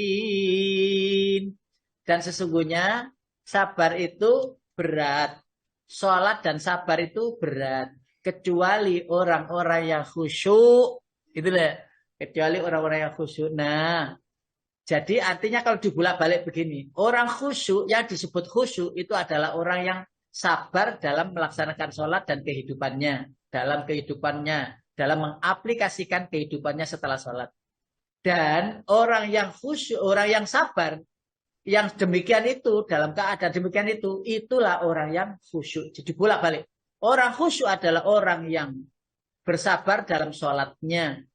khashi'in. Dan sesungguhnya sabar itu berat. Salat dan sabar itu berat. Kecuali orang-orang yang khusyuk. Itulah. Kecuali orang-orang yang khusyuk. Nah, jadi artinya kalau dibolak-balik begini. Orang khusyuk, yang disebut khusyuk itu adalah orang yang sabar dalam melaksanakan sholat dan kehidupannya. Dalam mengaplikasikan kehidupannya setelah sholat. Dan orang yang khusyuk, orang yang sabar, yang demikian itu, dalam keadaan demikian itu, itulah orang yang khusyuk. Jadi bolak-balik. Orang khusyuk adalah orang yang bersabar dalam sholatnya.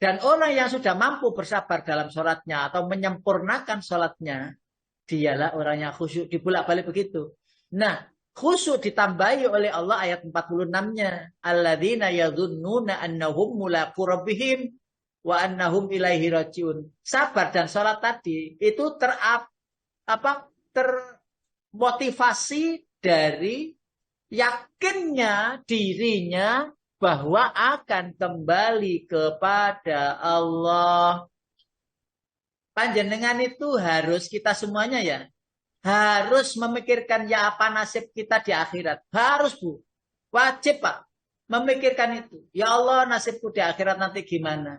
Dan orang yang sudah mampu bersabar dalam sholatnya atau menyempurnakan sholatnya, dialah orang yang khusyuk. Dibolak-balik begitu. Nah, khusyuk ditambahi oleh Allah ayat 46-nya. Alladzina yadhunnuna annahum mulaqu rabbihim wa annahum ilaihi rajiun. Sabar dan sholat tadi itu termotivasi dari yakinnya dirinya bahwa akan kembali kepada Allah. Panjenengan itu harus kita semuanya ya, harus memikirkan ya apa nasib kita di akhirat. Harus Bu, wajib Pak, memikirkan itu. Ya Allah, nasibku di akhirat nanti gimana?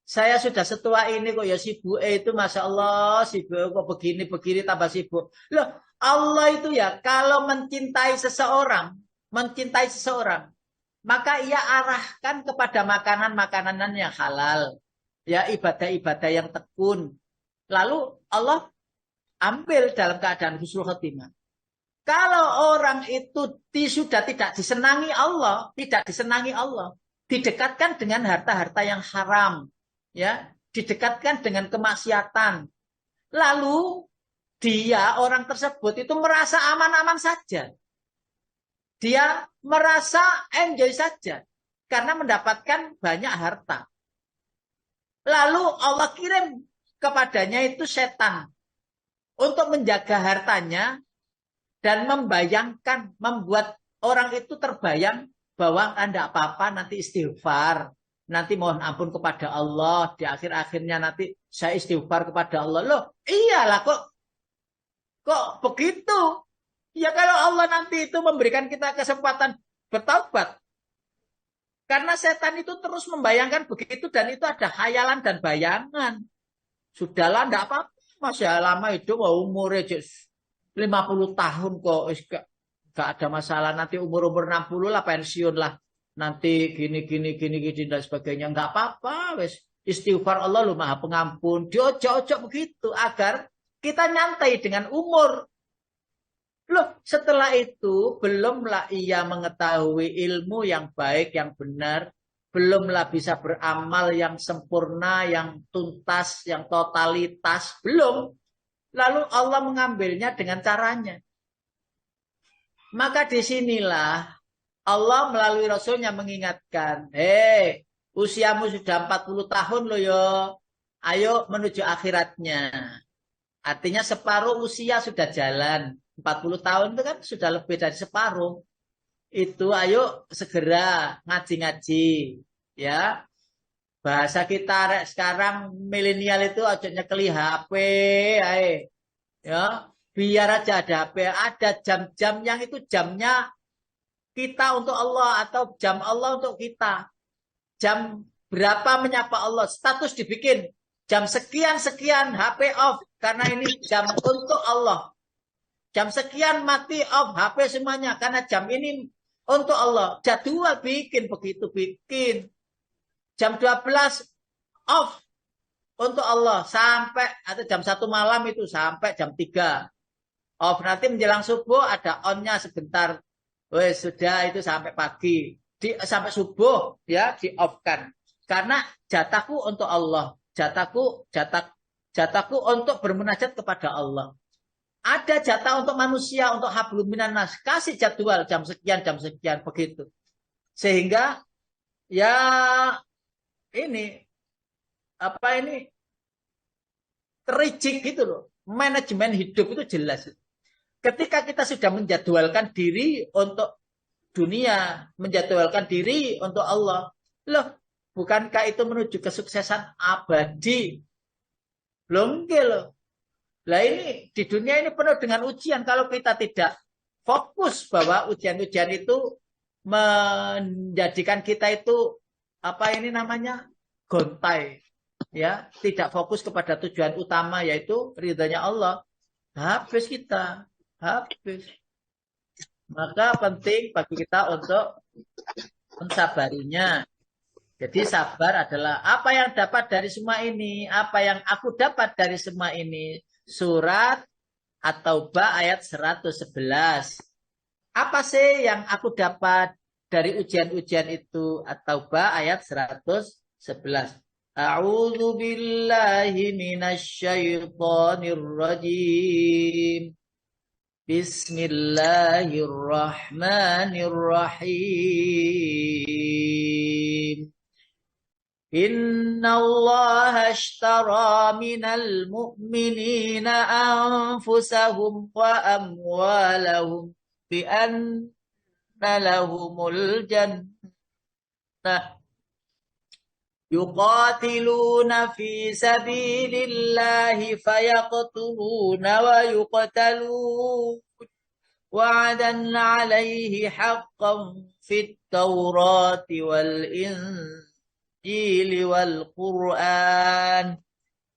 Saya sudah setua ini kok ya sibuk itu, Masya Allah, sibuk kok begini tambah sibuk. Loh, Allah itu ya kalau mencintai seseorang, maka ia arahkan kepada makanan-makanan yang halal. Ya, ibadah-ibadah yang tekun. Lalu Allah ambil dalam keadaan husnul khotimah. Kalau orang itu sudah tidak disenangi Allah, didekatkan dengan harta-harta yang haram, ya, didekatkan dengan kemaksiatan. Lalu dia, orang tersebut itu merasa aman-aman saja. dia merasa enjoy saja karena mendapatkan banyak harta. Lalu Allah kirim kepadanya itu setan untuk menjaga hartanya dan membayangkan, membuat orang itu terbayang bahwa Anda apa-apa nanti istighfar, nanti mohon ampun kepada Allah, di akhir-akhirnya nanti saya istighfar kepada Allah. Loh, iyalah kok begitu? Ya kalau Allah nanti itu memberikan kita kesempatan bertaubat. Karena setan itu terus membayangkan begitu dan itu ada khayalan dan bayangan. Sudahlah, enggak apa-apa. Masih lama hidup, umurnya 50 tahun kok. Enggak ada masalah. Nanti umur-umur 60 lah pensiun lah. Nanti gini dan sebagainya. Enggak apa-apa. Wes. Istighfar Allah lu maha pengampun. Diojok-ojok begitu. Agar kita nyantai dengan umur. Loh, setelah itu belumlah ia mengetahui ilmu yang baik, yang benar. Belumlah bisa beramal yang sempurna, yang tuntas, yang totalitas. Belum. Lalu Allah mengambilnya dengan caranya. Maka disinilah Allah melalui Rasulnya mengingatkan. Hei, usiamu sudah 40 tahun loh yo. Ayo menuju akhiratnya. Artinya separuh usia sudah jalan. 40 tahun itu kan sudah lebih dari separuh. Itu ayo segera ngaji-ngaji. Ya. Bahasa kita sekarang milenial itu aja nyekeli HP. Ayo. Ya. Biar aja ada HP. Ada jam-jam yang itu jamnya kita untuk Allah. Atau jam Allah untuk kita. Jam berapa menyapa Allah. Status dibikin. Jam sekian-sekian HP off. Karena ini jam untuk Allah. Jam sekian mati off HP semuanya. Karena jam ini untuk Allah. Jadwal bikin begitu. Bikin. Jam 12 off untuk Allah. Sampai atau jam 1 malam itu sampai jam 3. Off. Nanti menjelang subuh ada on-nya sebentar. Wes sudah itu sampai pagi. Sampai subuh ya di off-kan. Karena jatahku untuk Allah. Jatahku untuk bermunajat kepada Allah. Ada jatah untuk manusia, untuk hablum minan nas. Kasih jadwal jam sekian, begitu. Sehingga, ya, tericik gitu loh. Manajemen hidup itu jelas. Ketika kita sudah menjadwalkan diri untuk dunia, menjadwalkan diri untuk Allah. Loh, bukankah itu menuju kesuksesan abadi? Belum loh. Lah ini di dunia ini penuh dengan ujian. Kalau kita tidak fokus bahwa ujian-ujian itu menjadikan kita itu gontai, ya, tidak fokus kepada tujuan utama yaitu ridhanya Allah. Habis kita, habis. Maka penting bagi kita untuk mensabarinya. Jadi sabar adalah apa yang dapat dari semua ini, apa yang aku dapat dari semua ini. Surat At-Taubah ayat 111. Apa sih yang aku dapat dari ujian-ujian itu? At-Taubah ayat 111. A'udzu billahi minasyaitonir rajim. Bismillahirrahmanirrahim. Inna Allah ashtara minal mu'minina anfusahum wa amwalahum bi anna lahumul jannah yuqatiluna fi sabilillahi fayaqtuluna wa yuqtalun wa'adan 'alaihi haqqan fit tawrati wal Injil wal Quran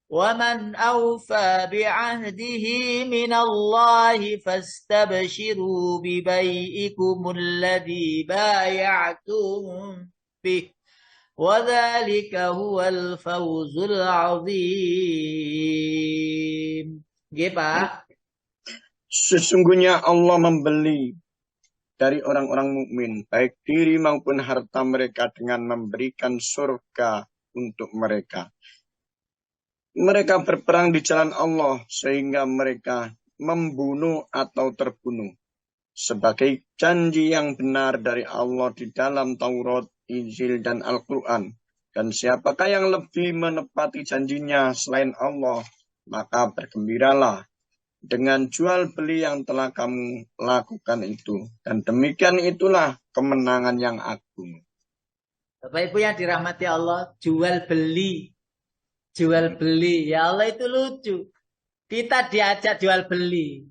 wa man awfa bi'ahdihi minallahi fastabshiru bibai'ikumul ladzi bay'atum bih wa dzalika huwal fawzul 'adzim. Nggih, Pak. Sesungguhnya Allah membeli dari orang-orang mukmin, baik diri maupun harta mereka dengan memberikan surga untuk mereka. Mereka berperang di jalan Allah sehingga mereka membunuh atau terbunuh. sebagai janji yang benar dari Allah di dalam Taurat, Injil, dan Al-Quran. Dan siapakah yang lebih menepati janjinya selain Allah, maka bergembiralah dengan jual beli yang telah kamu lakukan itu. Dan demikian itulah kemenangan yang agung. Bapak Ibu yang dirahmati Allah, jual beli. Jual beli. Ya Allah itu lucu. Kita diajak jual beli.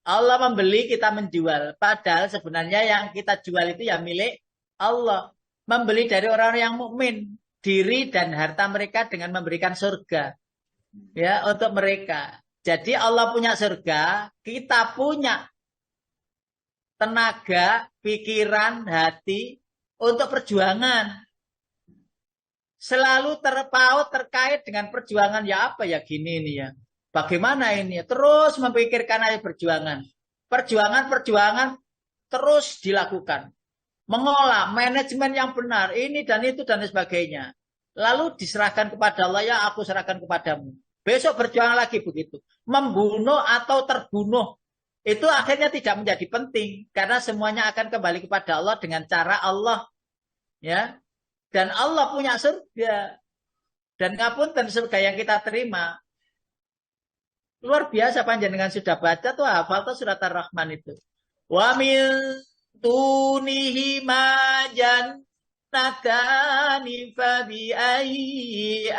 Allah membeli, kita menjual. Padahal sebenarnya yang kita jual itu ya milik Allah. Membeli dari orang-orang yang mukmin, diri dan harta mereka dengan memberikan surga. Ya, untuk mereka. Jadi Allah punya surga, kita punya tenaga, pikiran, hati untuk perjuangan. Selalu terpaut terkait dengan perjuangan. Ya apa ya gini nih ya. Bagaimana ini? Terus memikirkan aja perjuangan. Perjuangan terus dilakukan. Mengolah manajemen yang benar. Ini dan itu dan sebagainya. Lalu diserahkan kepada Allah. Ya aku serahkan kepadamu. Besok berjuang lagi begitu. Membunuh atau terbunuh. Itu akhirnya tidak menjadi penting. Karena semuanya akan kembali kepada Allah dengan cara Allah. Ya. Dan Allah punya surga. Dan ngapunten surga yang kita terima. Luar biasa panjenengan sudah baca tuh hafal tuh surat Ar-Rahman itu. Wa min dunihi majannatani fa bi ayyi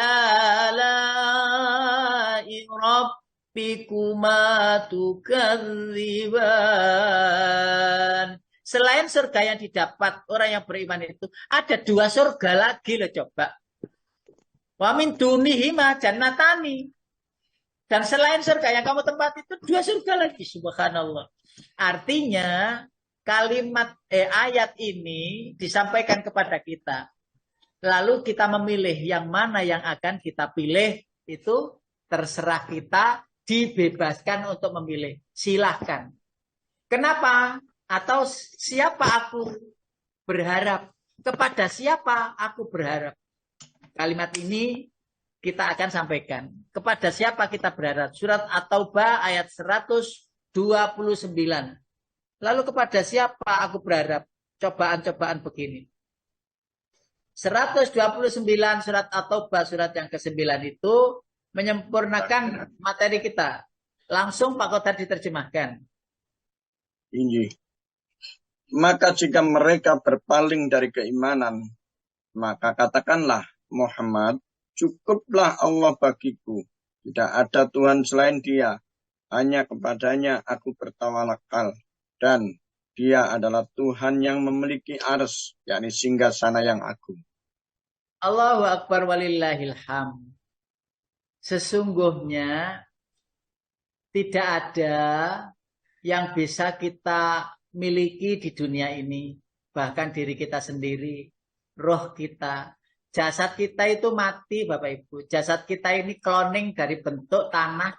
ala'i rabbikuma tukadziban. Selain surga yang didapat orang yang beriman itu, ada dua surga lagi loh coba. Wa min dunihi majannatani. Dan selain surga yang kamu tempati itu dua surga lagi, subhanallah. Artinya kalimat ayat ini disampaikan kepada kita. Lalu kita memilih yang mana yang akan kita pilih, itu terserah kita, dibebaskan untuk memilih. Silahkan. Kenapa? Atau siapa aku berharap? Kepada siapa aku berharap? Kalimat ini kita akan sampaikan. Kepada siapa kita berharap? Surat At-Taubah ayat 129. Lalu kepada siapa aku berharap? Cobaan-cobaan begini. 129 surat At-Taubah surat yang ke-9 itu menyempurnakan materi kita. Langsung Pak Kodar diterjemahkan. Ini. Maka jika mereka berpaling dari keimanan, maka katakanlah Muhammad, cukuplah Allah bagiku. Tidak ada Tuhan selain Dia. Hanya kepadanya aku bertawakal. Dan Dia adalah Tuhan yang memiliki ars, yakni singgasana yang agung. Allahu Akbar walillahil hamd. Sesungguhnya tidak ada yang bisa kita miliki di dunia ini. Bahkan diri kita sendiri, roh kita. Jasad kita itu mati Bapak Ibu. Jasad kita ini cloning dari bentuk tanah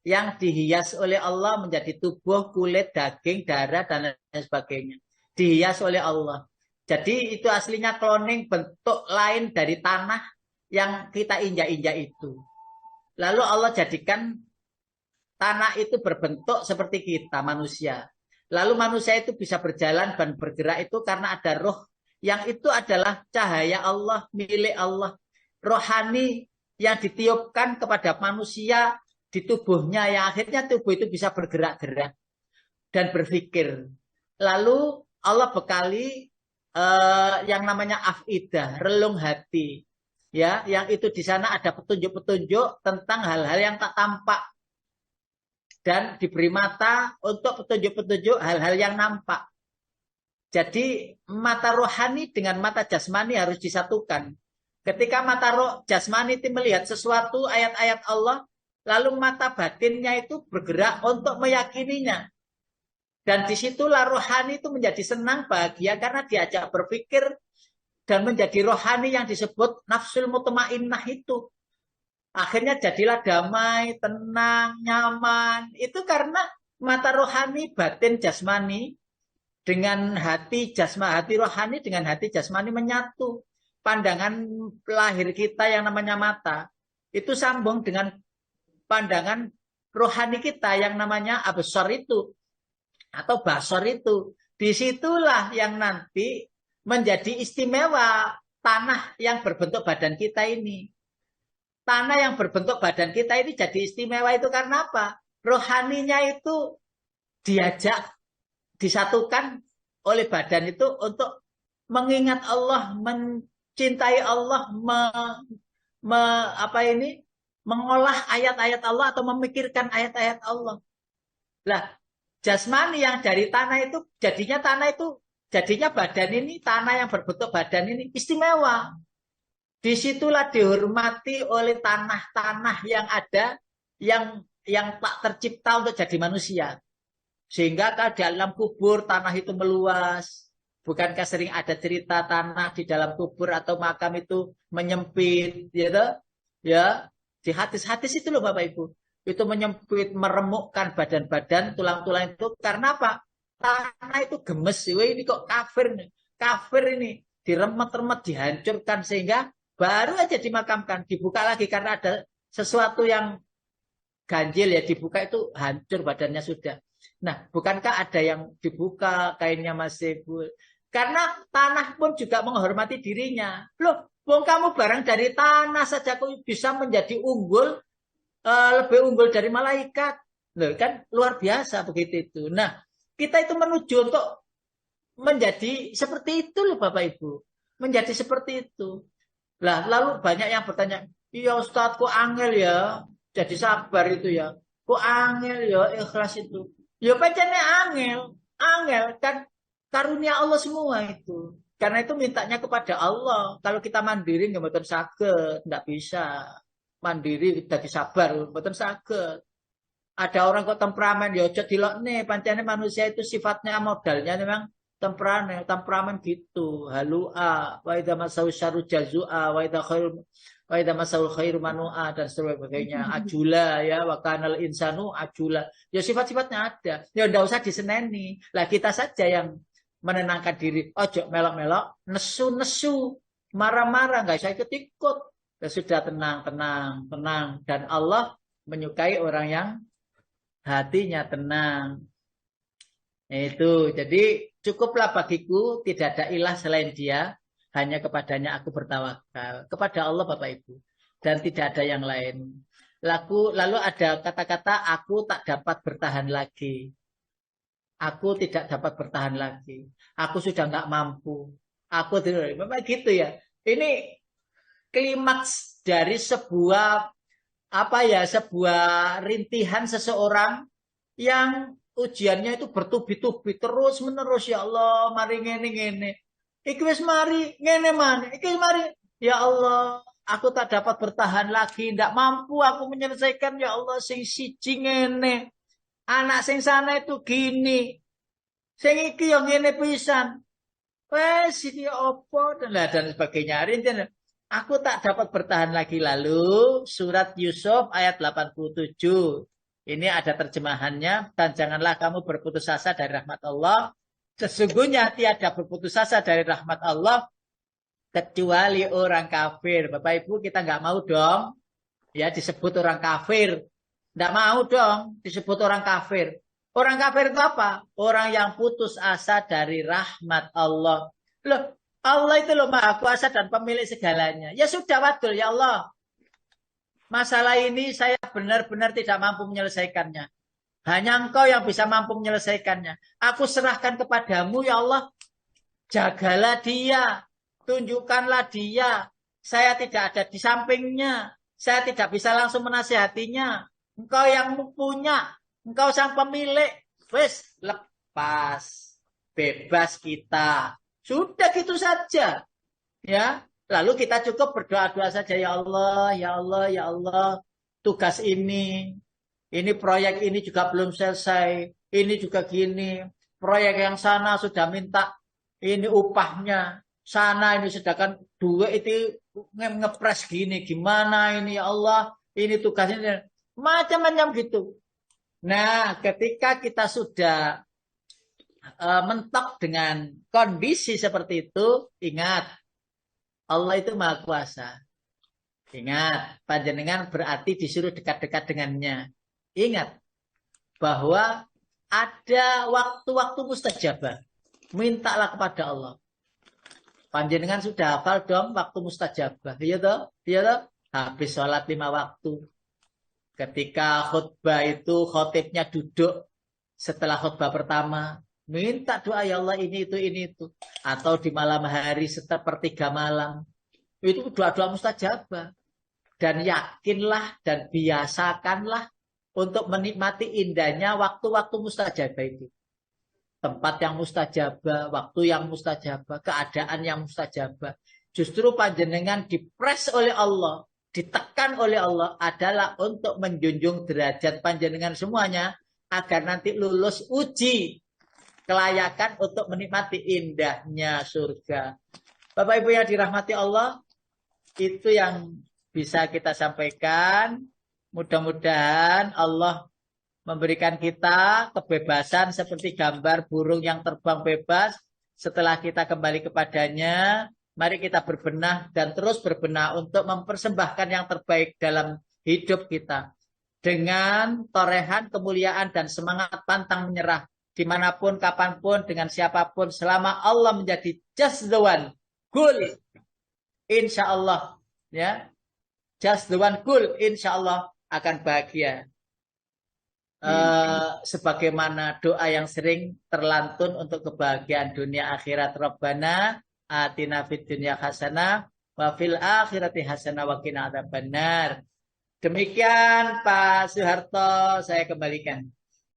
yang dihias oleh Allah menjadi tubuh, kulit, daging, darah, dan lain sebagainya. Dihias oleh Allah. Jadi itu aslinya cloning bentuk lain dari tanah yang kita injak-injak itu. Lalu Allah jadikan tanah itu berbentuk seperti kita manusia. Lalu manusia itu bisa berjalan dan bergerak itu karena ada roh. Yang itu adalah cahaya Allah, milik Allah. Rohani yang ditiupkan kepada manusia di tubuhnya. Yang akhirnya tubuh itu bisa bergerak-gerak dan berpikir. Lalu Allah bekali yang namanya afidah, relung hati. Ya, yang itu di sana ada petunjuk-petunjuk tentang hal-hal yang tak tampak. Dan diberi mata untuk petunjuk-petunjuk hal-hal yang nampak. Jadi mata rohani dengan mata jasmani harus disatukan. Ketika mata jasmani itu melihat sesuatu ayat-ayat Allah, lalu mata batinnya itu bergerak untuk meyakininya. Dan disitulah rohani itu menjadi senang, bahagia karena diajak berpikir dan menjadi rohani yang disebut nafsul mutmainnah itu. Akhirnya jadilah damai, tenang, nyaman. Itu karena mata rohani, batin, jasmani dengan hati hati rohani dengan hati jasmani menyatu. Pandangan lahir kita yang namanya mata itu sambung dengan pandangan rohani kita yang namanya absar itu. atau basor itu. Disitulah yang nanti menjadi istimewa tanah yang berbentuk badan kita ini. Tanah yang berbentuk badan kita ini jadi istimewa itu karena apa? Rohaninya itu diajak, disatukan oleh badan itu untuk mengingat Allah, mencintai Allah, mengolah ayat-ayat Allah atau memikirkan ayat-ayat Allah. Lah, jasmani yang dari tanah itu, jadinya badan ini, tanah yang berbentuk badan ini istimewa. Disitulah dihormati oleh tanah-tanah yang ada, yang tak tercipta untuk jadi manusia. Sehingga kalau di alam kubur tanah itu meluas. Bukankah sering ada cerita tanah di dalam kubur atau makam itu menyempit, gitu? Ya, di hadis-hadis itu loh Bapak Ibu. Itu menyempit, meremukkan badan-badan, tulang-tulang itu. Karena apa? Tanah itu gemes. Ini kok kafir nih. Kafir ini diremet-remet, dihancurkan sehingga baru aja dimakamkan, dibuka lagi karena ada sesuatu yang ganjil ya, dibuka itu hancur badannya sudah. Nah, bukankah ada yang dibuka kainnya masih karena tanah pun juga menghormati dirinya. Loh, wong kamu barang dari tanah saja kok bisa menjadi unggul, lebih unggul dari malaikat. Loh, kan luar biasa begitu itu. Nah, kita itu menuju untuk menjadi seperti itu loh Bapak Ibu. Menjadi seperti itu. Lah, lalu banyak yang bertanya, iya Ustadz kok angel ya, jadi sabar itu ya. Kok angel ya, ikhlas itu. Ya pacarnya angel kan karunia Allah semua itu. Karena itu mintanya kepada Allah. Kalau kita mandiri nggak betul sakit, nggak bisa. Mandiri jadi sabar, betul sakit. Ada orang kok temperamen, ya ojo dilok nih, pancene manusia itu sifatnya modalnya memang temperamen gitu. Halua, wa idza masau syarru jazua, wa idza masau khairu manua dan sebagainya. Ajula ya, wa kanal insanu ajula. Ya sifat-sifatnya ada. Ya ndak usah diseneni. Lah kita saja yang menenangkan diri. Ojo melok-melok, nesu-nesu, marah-marah, enggak usah ikut-ikut. Ya sudah tenang. Dan Allah menyukai orang yang hatinya tenang. Itu, jadi cukuplah bagiku tidak ada ilah selain dia, hanya kepadanya aku bertawakal. Kepada Allah Bapak Ibu. Dan tidak ada yang lain. Lalu ada kata-kata aku tak dapat bertahan lagi. Aku tidak dapat bertahan lagi. Aku sudah nggak mampu. Aku tidak, memang gitu ya. Ini klimaks dari sebuah sebuah rintihan seseorang yang ujiannya itu bertubi-tubi terus menerus. Ya Allah, mari ngene. Iki wis mari ngene maneh. Iki mari. Ya Allah, aku tak dapat bertahan lagi, ndak mampu aku menyelesaikan. Ya Allah, sing siji ngene. Anak sing sana itu gini. Sing iki yo ngene pisan. Wes iki opo dan sebagainya. Rintihan. Aku tak dapat bertahan lagi. Lalu surat Yusuf ayat 87. Ini ada terjemahannya. Dan janganlah kamu berputus asa dari rahmat Allah. Sesungguhnya tiada berputus asa dari rahmat Allah. Kecuali orang kafir. Bapak Ibu kita nggak mau dong. Ya disebut orang kafir. Nggak mau dong disebut orang kafir. Orang kafir itu apa? Orang yang putus asa dari rahmat Allah. Loh. Allah itu loh maha kuasa dan pemilik segalanya. Ya sudah wadul ya Allah. Masalah ini saya benar-benar tidak mampu menyelesaikannya. Hanya engkau yang bisa mampu menyelesaikannya. Aku serahkan kepadamu ya Allah. Jagalah dia. Tunjukkanlah dia. Saya tidak ada di sampingnya. Saya tidak bisa langsung menasihatinya. Engkau yang punya. Engkau sang pemilik. Wes lepas. Bebas kita. Sudah gitu saja. Ya. Lalu kita cukup berdoa-doa saja. Ya Allah, ya Allah, ya Allah. Tugas ini proyek ini juga belum selesai. Ini juga gini. Proyek yang sana sudah minta ini upahnya. Sana ini sedangkan duit itu ngepres gini. Gimana ini ya Allah. Ini tugasnya. Macam-macam gitu. Nah, ketika kita sudah mentok dengan kondisi seperti itu, ingat Allah itu maha kuasa. Ingat, panjenengan berarti disuruh dekat-dekat dengannya. Ingat bahwa ada waktu-waktu mustajabah. Mintalah kepada Allah. Panjenengan sudah hafal dong waktu mustajabah. Iya toh? Iya toh? Habis sholat 5 waktu. Ketika khutbah itu khotibnya duduk setelah khutbah pertama. Minta doa ya Allah ini itu. Atau di malam hari sepertiga malam. Itu doa-doa mustajabah. Dan yakinlah dan biasakanlah untuk menikmati indahnya waktu-waktu mustajabah itu. Tempat yang mustajabah, waktu yang mustajabah, keadaan yang mustajabah. Justru panjenengan dipres oleh Allah, ditekan oleh Allah adalah untuk menjunjung derajat panjenengan semuanya agar nanti lulus uji kelayakan untuk menikmati indahnya surga. Bapak Ibu yang dirahmati Allah, itu yang bisa kita sampaikan. Mudah-mudahan Allah memberikan kita kebebasan seperti gambar burung yang terbang bebas. Setelah kita kembali kepadanya, mari kita berbenah dan terus berbenah untuk mempersembahkan yang terbaik dalam hidup kita. Dengan torehan, kemuliaan, dan semangat pantang menyerah. Dimanapun, kapanpun, dengan siapapun. Selama Allah menjadi just the one. Goal. Insya Allah. Ya. Just the one goal. Insya Allah akan bahagia. Sebagaimana doa yang sering terlantun untuk kebahagiaan dunia akhirat. Rabbana atina fid dunya hasanah wa fil akhirati hasanah wa qina adzabannar. Demikian Pak Soeharto, saya kembalikan.